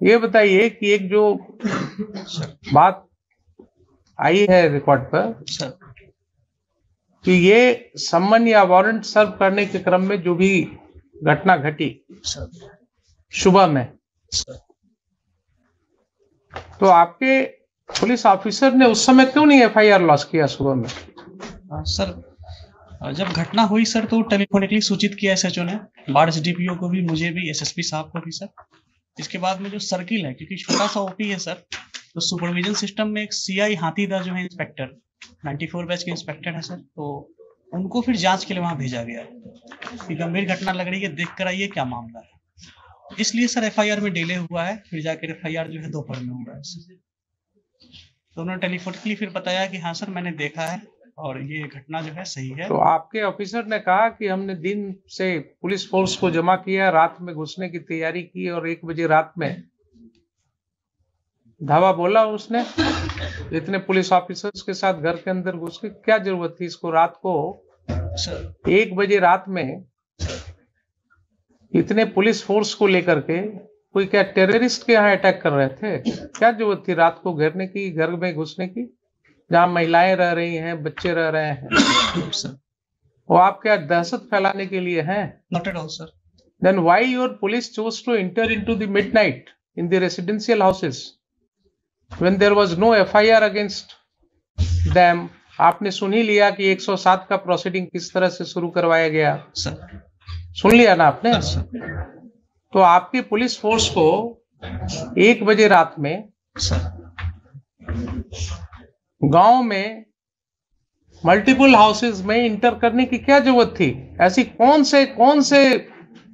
ये बताइए कि एक जो बात आई है रिकॉर्ड पर सर कि ये सम्मन या वारंट सर्व करने के क्रम में जो भी घटना घटी सर सुबह में, सर तो आपके पुलिस ऑफिसर ने उस समय क्यों नहीं एफआईआर लॉन्च किया सुबह में? सर जब घटना हुई सर तो टेलीफोनिकली सूचित किया एसएचओ ने, बाढ़ एसडीपीओ को भी, मुझे भी, एसएसपी साहब को भी सर। इसके बाद में जो सर्किल है, क्योंकि छोटा सा ओपी है सर, तो सुपरविजन सिस्टम में एक सीआई हाथीदा जो है इंस्पेक्टर 94 बैच के इंस्पेक्टर है सर, तो उनको फिर जांच के लिए वहां भेजा गया कि गंभीर घटना लग रही है, देख कर आइए क्या मामला है। इसलिए सर एफआईआर में डिले हुआ है, फिर जाकर एफआईआर जो है दोपहर में हुआ है सर। तो उन्होंने टेलीफोनिकली फिर बताया कि हाँ सर मैंने देखा है और ये घटना जो है सही है। तो आपके ऑफिसर ने कहा कि हमने दिन से पुलिस फोर्स को जमा किया, रात में घुसने की तैयारी की और 1 बजे रात में धावा बोला उसने। इतने पुलिस ऑफिसर्स के साथ घर के अंदर घुस के क्या जरूरत थी इसको? रात को सर 1 बजे रात में इतने पुलिस फोर्स को लेकर के कोई क्या टेररिस्ट के यहाँ अटैक कर रहे थे? क्या जरूरत थी रात को घेरने की, घर में घुसने की, जहाँ महिलाएं रह रही हैं, बच्चे रह रहे हैं? सर वो आप क्या दहशत फैलाने के लिए हैं? Not at all sir. Then why your police chose to enter into the midnight in the residential houses when there was no FIR against them? आपने सुन ही लिया कि 107 का प्रोसीडिंग किस तरह से शुरू करवाया गया, सर सुन लिया ना आपने? सर तो आपकी पुलिस फोर्स को 1 बजे रात में गांव में मल्टीपल हाउसेस में इंटर करने की क्या जरूरत थी? ऐसी कौन से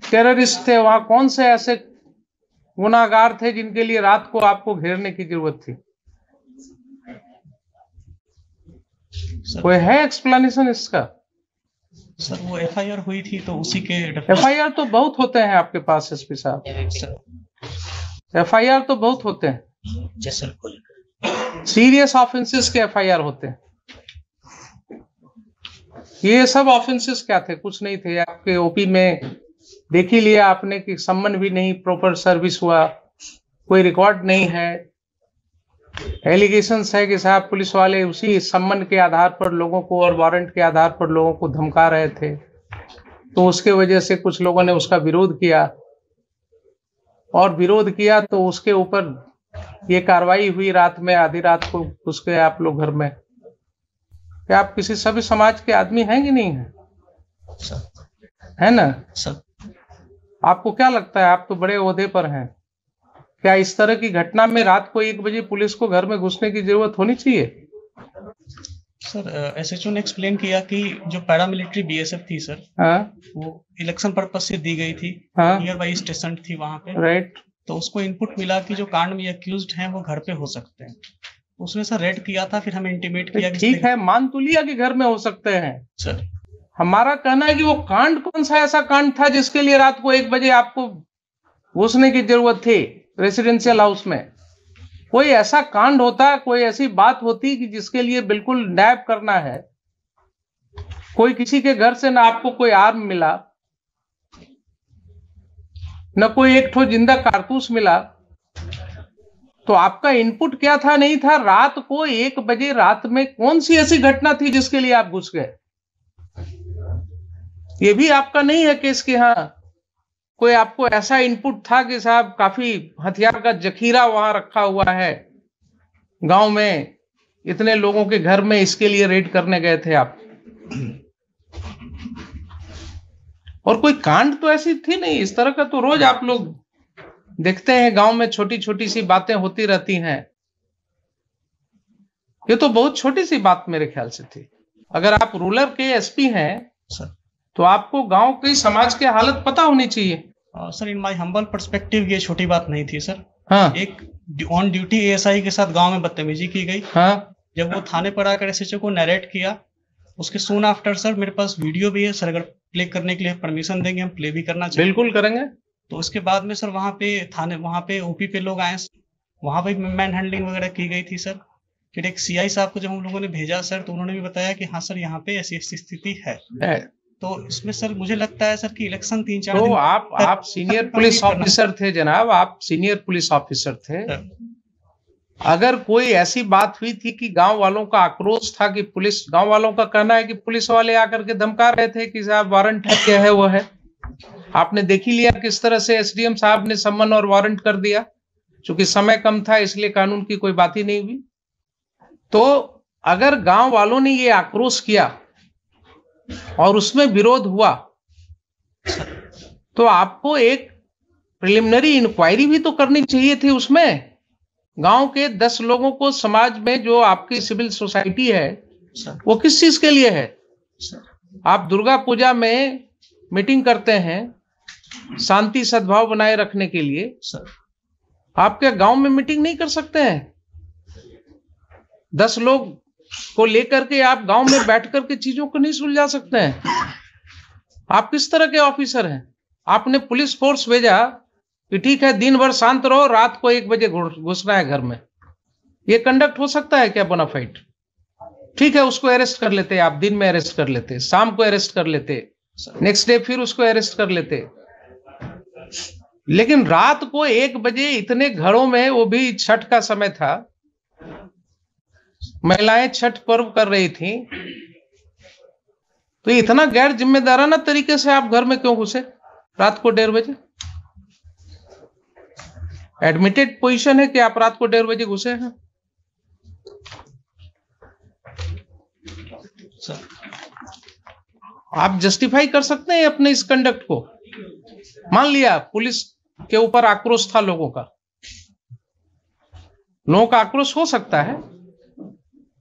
टेररिस्ट थे वहां, कौन से ऐसे गुनाहगार थे जिनके लिए रात को आपको घेरने की जरूरत थी? कोई है एक्सप्लेनेशन इसका? सर वो एफआईआर हुई थी तो उसी के एफआईआर तो बहुत होते हैं आपके पास एसपी साहब, एफआईआर तो बहुत होते हैं, सीरियस ऑफेंसेस के एफआईआर होते हैं। ये सब ऑफेंसेस क्या थे? कुछ नहीं थे। आपके ओपी में देख ही लिया आपने कि सम्मन भी नहीं, प्रॉपर सर्विस हुआ, कोई रिकॉर्ड नहीं है। एलिगेशंस है कि साहब पुलिस वाले उसी सम्मन के आधार पर लोगों को और वारंट के आधार पर लोगों को धमका रहे थे, तो उसके वजह से कुछ लोगों ने उसका विरोध किया, और विरोध किया तो उसके ऊपर ये कार्रवाई हुई रात में, आधी रात को घुस गए आप लोग घर में। क्या आप किसी सभी समाज के आदमी हैं कि नहीं है? है ना सर? आपको क्या लगता है, आप तो बड़े ओहदे पर हैं, क्या इस तरह की घटना में रात को 1 बजे पुलिस को घर में घुसने की जरूरत होनी चाहिए? सर एसएचओ ने एक्सप्लेन किया कि जो पैरामिलिट्री बीएसएफ थी सर, हाँ, वो इलेक्शन पर्पस से दी गई थी, हाँ, नियर बाई स्टेशन थी वहां पे, राइट। तो उसको इनपुट मिला कि जो कांड में अक्यूज्ड हैं वो घर पे हो सकते हैं। उसने सर रेड किया था, फिर हमें इंटीमेट किया कि ठीक है, मान तो लिया कि घर में हो सकते हैं सर। हमारा कहना है कि वो कांड कौन सा ऐसा कांड था जिसके लिए रात को 1 बजे आपको घुसने की जरूरत थी रेसिडेंशियल हाउस में? कोई ऐसा कांड होता, कोई ऐसी बात होती कि जिसके लिए बिल्कुल नैप करना है, कोई किसी के घर से ना आपको कोई आर्म मिला, न कोई एक ठो जिंदा कारतूस मिला, तो आपका इनपुट क्या था? नहीं था। रात को 1 बजे रात में कौन सी ऐसी घटना थी जिसके लिए आप घुस गए? ये भी आपका नहीं है केस कि हाँ कोई आपको ऐसा इनपुट था कि साहब काफी हथियार का जखीरा वहां रखा हुआ है गांव में, इतने लोगों के घर में, इसके लिए रेड करने गए थे आप। और कोई कांड तो ऐसी थी नहीं। इस तरह का तो रोज आप लोग देखते हैं गांव में, छोटी छोटी सी बातें होती रहती हैं। ये तो बहुत छोटी सी बात मेरे ख्याल से थी। अगर आप रूरल के एसपी हैं सर, तो आपको गांव की समाज की हालत पता होनी चाहिए। Sir in my humble perspective ये छोटी बात नहीं थी सर। हाँ, एक ऑन ड्यूटी एएसआई के साथ गांव में बदतमीजी की गई। हाँ, जब वो थाने पर आकर एसएचओ को नरेट किया, उसके सून आफ्टर सर मेरे पास वीडियो भी है सर, अगर प्ले करने के लिए परमिशन देंगे हम प्ले भी करना चाहिए। बिल्कुल करेंगे। तो उसके बाद में सर वहाँ पे थाने, वहाँ पे ओपी पे लोग आए, वहाँ पे मैन हैंडलिंग वगैरह की गई थी सर। फिर एक सीआई साहब को जब हम लोगों ने भेजा सर, तो उन्होंने भी बताया कि हाँ सर यहाँ पे ऐसी स्थिति है। तो इसमें सर मुझे लगता है सर कि इलेक्शन 3-4 तो दिन आप सीनियर पुलिस ऑफिसर थे जनाब, आप सीनियर पुलिस ऑफिसर थे। अगर कोई ऐसी बात हुई थी कि गांव वालों का आक्रोश था कि पुलिस, गांव वालों का कहना है कि पुलिस वाले आकर के धमका रहे थे कि साहब वारंट है, क्या है वो है, आपने देख ही लिया किस तरह से एसडीएम साहब ने सम्मन और वारंट कर दिया। चूंकि समय कम था इसलिए कानून की कोई बात ही नहीं हुई। तो अगर गांव वालों ने ये आक्रोश किया और उसमें विरोध हुआ तो आपको एक प्रिलिमिनरी इंक्वायरी भी तो करनी चाहिए थी। उसमें गांव के 10 लोगों को, समाज में जो आपकी सिविल सोसाइटी है वो किस चीज के लिए है? आप दुर्गा पूजा में मीटिंग करते हैं शांति सद्भाव बनाए रखने के लिए, आपके गांव में मीटिंग नहीं कर सकते हैं? 10 लोग को लेकर के आप गांव में बैठ करके चीजों को नहीं सुलझा सकते हैं? आप किस तरह के ऑफिसर हैं? आपने पुलिस फोर्स भेजा कि ठीक है दिन भर शांत रहो, रात को 1 बजे घुसना है घर में। ये कंडक्ट हो सकता है क्या बोनाफाइड? ठीक है, उसको अरेस्ट कर लेते, आप दिन में अरेस्ट कर लेते, शाम को अरेस्ट कर लेते, नेक्स्ट डे फिर उसको अरेस्ट कर लेते। लेकिन रात को 1 बजे इतने घरों में, वो भी छठ का समय था, महिलाएं छठ पर्व कर रही थी, तो इतना गैर जिम्मेदाराना तरीके से आप घर में क्यों घुसे रात को 1:30 बजे? एडमिटेड पोजीशन है कि आप रात को 1:30 बजे घुसे हैं। आप जस्टिफाई कर सकते हैं अपने इस कंडक्ट को? मान लिया पुलिस के ऊपर आक्रोश था लोगों का, लोगों का आक्रोश हो सकता है,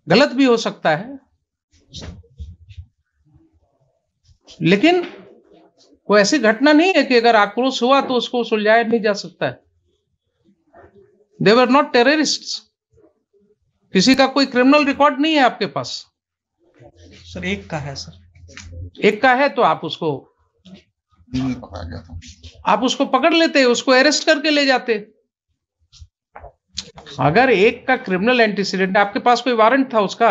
गलत भी हो सकता है, लेकिन कोई ऐसी घटना नहीं है कि अगर आक्रोश हुआ तो उसको सुलझाया नहीं जा सकता है। दे वर नॉट टेररिस्ट्स। किसी का कोई क्रिमिनल रिकॉर्ड नहीं है आपके पास। सर एक का है, सर एक का है तो आप उसको पकड़ लेते, उसको अरेस्ट करके ले जाते। अगर एक का क्रिमिनल एंटीसीडेंट, आपके पास कोई वारंट था उसका?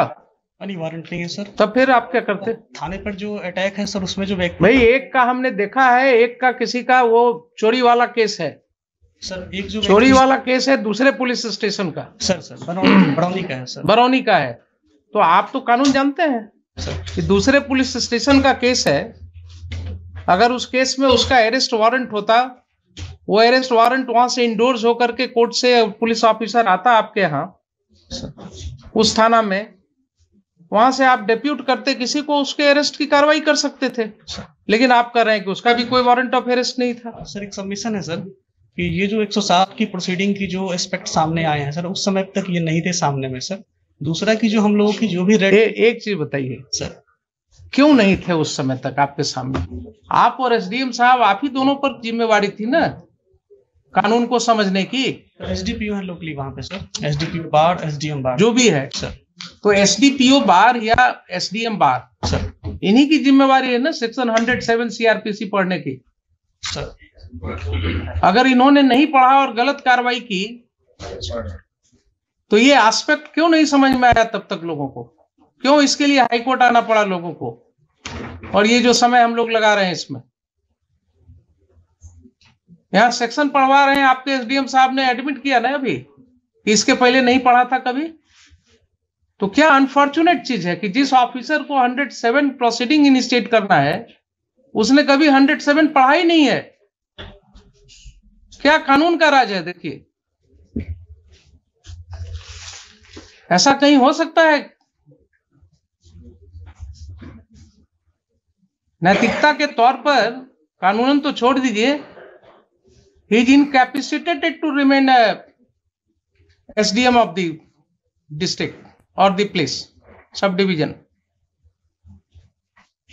नहीं, वारंट नहीं है सर। तब फिर आप क्या करते? थाने पर जो अटैक है सर, उसमें जो व्यक्ति, भाई एक का हमने देखा है, एक का किसी का वो चोरी वाला केस है सर, एक जो चोरी वाला केस है दूसरे पुलिस स्टेशन का, सर बरौनी का है सर, बरौनी का है। तो आप तो कानून जानते हैं सर कि दूसरे पुलिस स्टेशन का केस है, अगर उस केस में उसका अरेस्ट वारंट होता, वो अरेस्ट वारंट वहां से इंडोर्स होकर के कोर्ट से पुलिस ऑफिसर आता आपके यहाँ उस थाना में, वहां से आप डेप्यूट करते किसी को, उसके अरेस्ट की कार्रवाई कर सकते थे। लेकिन आप कर रहे हैं कि उसका भी कोई वारंट ऑफ अरेस्ट नहीं था। सर एक सबमिशन है सर कि ये जो 107 की प्रोसीडिंग की जो एस्पेक्ट सामने आए हैं सर, उस समय तक ये नहीं थे सामने में सर। दूसरा की जो हम लोगों की जो भी एक चीज बताइए सर, क्यों नहीं थे उस समय तक आपके सामने? आप और एसडीएम साहब, आप ही दोनों पर जिम्मेवारी थी ना कानून को समझने की। एसडीपीओ है लोकली वहां पे सर, एसडीपीओ बार, एसडीएम बार, जो भी है सर। तो एसडीपीओ बार या एसडीएम बार सर, इन्हीं की जिम्मेवारी है ना सेक्शन 107 सीआरपीसी पढ़ने की सर। अगर इन्होंने नहीं पढ़ा और गलत कार्रवाई की तो ये एस्पेक्ट क्यों नहीं समझ में आया तब तक लोगों को? क्यों इसके लिए हाईकोर्ट आना पड़ा लोगों को? और ये जो समय हम लोग लगा रहे हैं इसमें, यहां सेक्शन पढ़वा रहे हैं, आपके एसडीएम साहब ने एडमिट किया ना अभी, इसके पहले नहीं पढ़ा था कभी। तो क्या अनफॉर्चुनेट चीज है कि जिस ऑफिसर को 107 प्रोसीडिंग इनिशिएट करना है उसने कभी 107 पढ़ा ही नहीं है। क्या कानून का राज है? देखिए, ऐसा कहीं हो सकता है? नैतिकता के तौर पर कानूनन तो छोड़ दीजिए, he is incapacitated to remain SDM of the district और द प्लेस सब डिवीजन।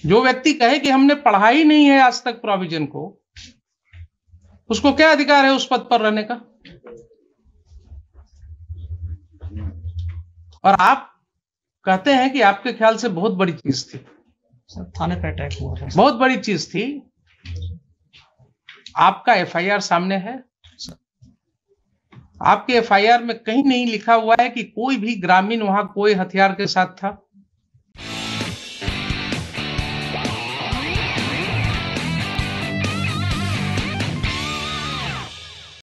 जो व्यक्ति कहे कि हमने पढ़ा ही नहीं है आज तक प्रोविजन को, उसको क्या अधिकार है उस पद पर रहने का? और आप कहते हैं कि आपके ख्याल से बहुत बड़ी चीज थी सर, थाने पे अटैक हुआ था, बहुत बड़ी चीज थी। आपका एफआईआर सामने है, आपके एफआईआर में कहीं नहीं लिखा हुआ है कि कोई भी ग्रामीण वहां कोई हथियार के साथ था।